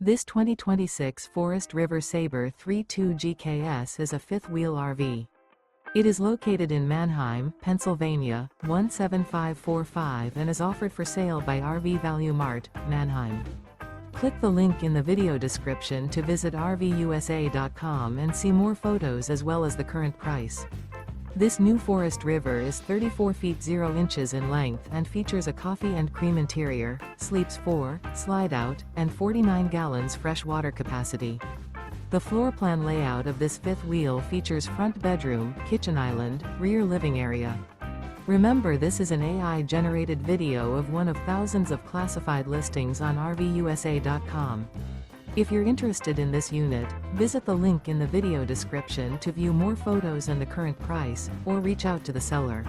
This 2026 Forest River Sabre 3.2 GKS is a fifth-wheel RV. It is located in Manheim, Pennsylvania, 17545 and is offered for sale by RV Value Mart, Manheim. Click the link in the video description to visit RVUSA.com and see more photos as well as the current price. This new Forest River is 34 feet 0 inches in length and features a coffee and cream interior, sleeps 4, slide-out, and 49 gallons fresh water capacity. The floor plan layout of this fifth wheel features front bedroom, kitchen island, rear living area. Remember, this is an AI-generated video of one of thousands of classified listings on RVUSA.com. If you're interested in this unit, visit the link in the video description to view more photos and the current price, or reach out to the seller.